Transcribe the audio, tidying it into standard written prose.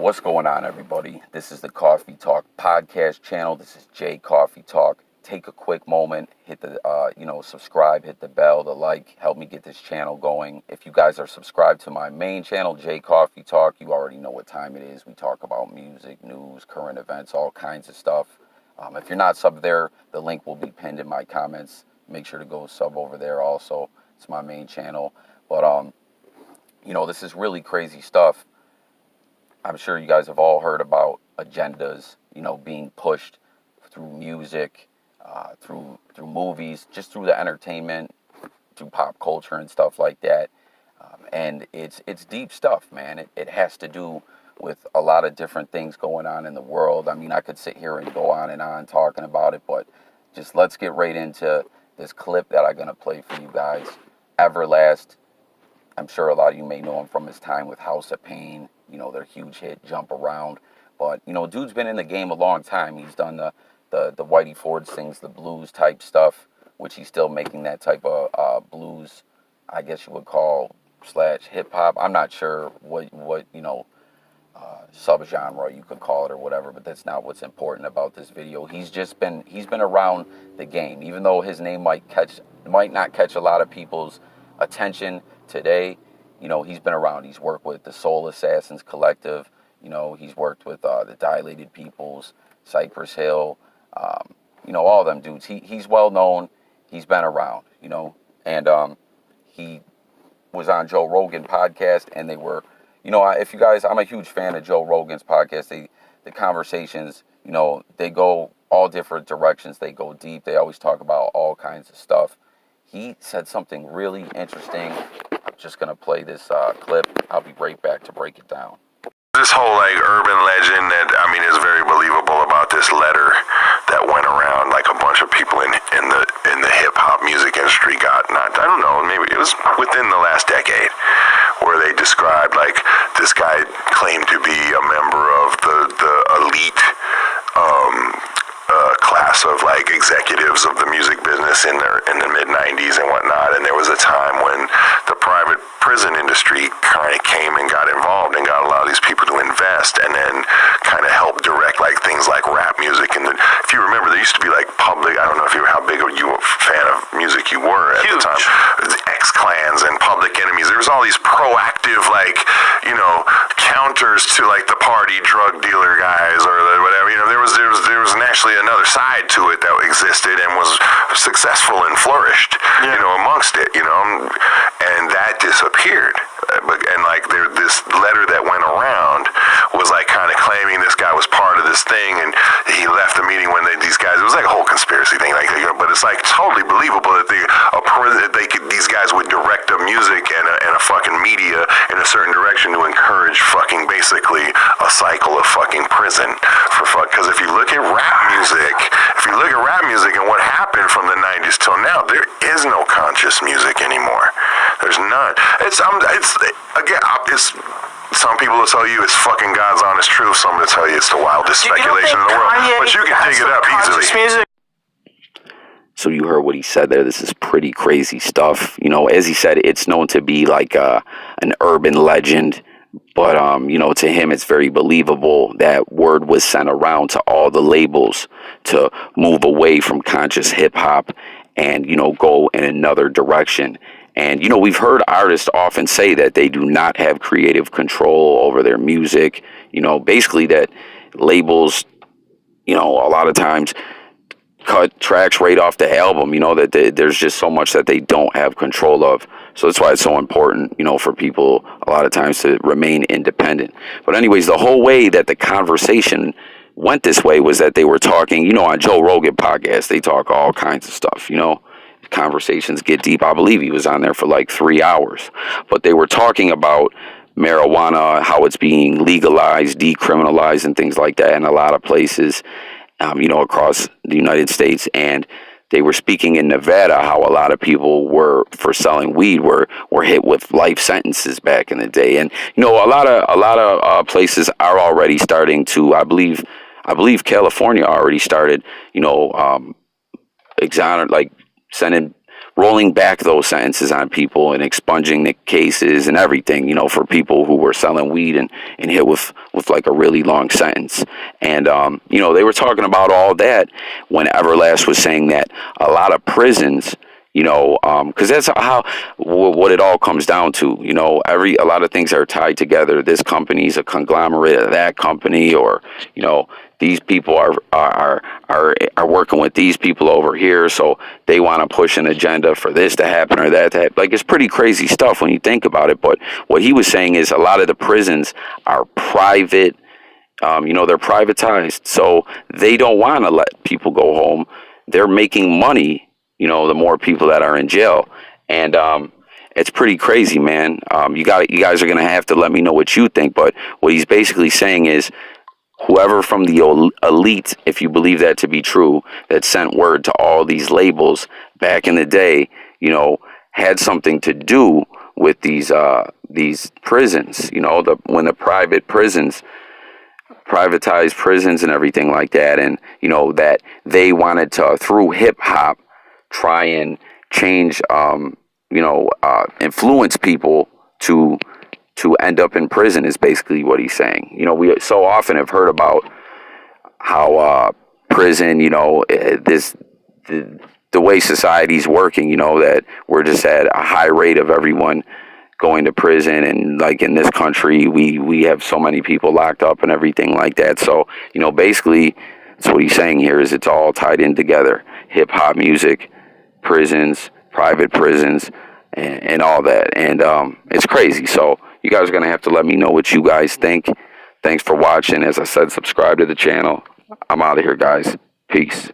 What's going on, everybody? This is the Coffee Talk podcast channel. This is Jay Coffee Talk. Take a quick moment, hit the, subscribe, hit the bell, the like, help me get this channel going. If you guys are subscribed to my main channel, Jay Coffee Talk, you already know what time it is. We talk about music, news, current events, all kinds of stuff. If you're not sub there, the link will be pinned in my comments. Make sure to go sub over there also. It's my main channel. But, this is really crazy stuff. I'm sure you guys have all heard about agendas, being pushed through music, through movies, just through the entertainment, through pop culture and stuff like that. And it's deep stuff, man. It has to do with a lot of different things going on in the world. I mean, I could sit here and go on and on talking about it, but just let's get right into this clip that I'm going to play for you guys. Everlast. I'm sure a lot of you may know him from his time with House of Pain, their huge hit, Jump Around. But, dude's been in the game a long time. He's done the Whitey Ford sings the blues type stuff, which he's still making that type of blues, I guess you would call, / hip hop. I'm not sure what subgenre you could call it or whatever, but that's not what's important about this video. He's been around the game, even though his name might not catch a lot of people's attention today. He's been around. He's worked with the Soul Assassins Collective. He's worked with the Dilated Peoples, Cypress Hill, all them dudes. He's well known. He's been around, and he was on Joe Rogan podcast, and they were, if you guys, I'm a huge fan of Joe Rogan's podcast. The conversations, they go all different directions. They go deep. They always talk about all kinds of stuff. He said something really interesting. I'm just going to play this clip. I'll be right back to break it down. This whole urban legend that is very believable about this letter that went around, a bunch of people in the hip hop music industry got, I don't know, maybe it was within the last decade, where they described this guy claimed to be a member of the elite class of executives of the music business in the mid 90s and whatnot. And there was a time when the private prison industry kind of came and got involved and got a lot of these people to invest and then kind of help direct things like rap music. And if you remember, there used to be public, I don't know how big of you a fan of music you were at the time, X-Clans and Public Enemies. There was all these proactive counters to the party drug dealer guys or whatever. There was actually another side to it that existed and was successful and flourished, amongst it, and that disappeared. This letter that went around was kind of claiming this guy was part of this thing, and he left the meeting when these guys, it was a whole conspiracy thing, but it's totally believable that these guys would direct the music and a fucking media in a certain direction to encourage fucking basically a cycle of fucking prison because if you look at rap music and what happened from the 90s till now, there is no conscious music anymore. There's none. Some people will tell you it's fucking God's honest truth. Some will tell you it's the wildest speculation in the world. But you can dig it up easily. So you heard what he said there. This is pretty crazy stuff. As he said, it's known to be an urban legend. But, to him, it's very believable that word was sent around to all the labels to move away from conscious hip-hop and, go in another direction. And, we've heard artists often say that they do not have creative control over their music, basically that labels, a lot of times cut tracks right off the album, that there's just so much that they don't have control of. So that's why it's so important, for people a lot of times to remain independent. But anyways, the whole way that the conversation went this way was that they were talking, on Joe Rogan podcast, they talk all kinds of stuff, conversations get deep. I believe he was on there for 3 hours, but they were talking about marijuana, how it's being legalized, decriminalized and things like that in a lot of places, across the United States. And they were speaking in Nevada how a lot of people for selling weed were hit with life sentences back in the day. And a lot of places are already starting to, I believe California already started, sending rolling back those sentences on people and expunging the cases and everything, you know, for people who were selling weed and hit with like a really long sentence. And, you know, they were talking about all that when Everlast was saying that a lot of prisons, you know, because that's how what it all comes down to. You know, a lot of things are tied together. This company's a conglomerate of that company, or you know, these people are working with these people over here, so they want to push an agenda for this to happen or that to happen. Like, it's pretty crazy stuff when you think about it. But what he was saying is a lot of the prisons are private. You know, they're privatized, so they don't want to let people go home. They're making money, you know, the more people that are in jail. And it's pretty crazy, man. You guys are going to have to let me know what you think. But what he's basically saying is whoever from the elite, if you believe that to be true, that sent word to all these labels back in the day, you know, had something to do with these prisons, you know, when the privatized prisons and everything like that. And, you know, that they wanted to, through hip hop, try and change, influence people to end up in prison is basically what he's saying. You know, we so often have heard about how prison, you know, the way society's working, you know, that we're just at a high rate of everyone going to prison, and like in this country, we have so many people locked up and everything like that. So, you know, basically, that's what he's saying here is it's all tied in together. Hip hop music, prisons, private prisons, and all that. And it's crazy. So you guys are going to have to let me know what you guys think. Thanks for watching. As I said, subscribe to the channel. I'm out of here, guys. Peace.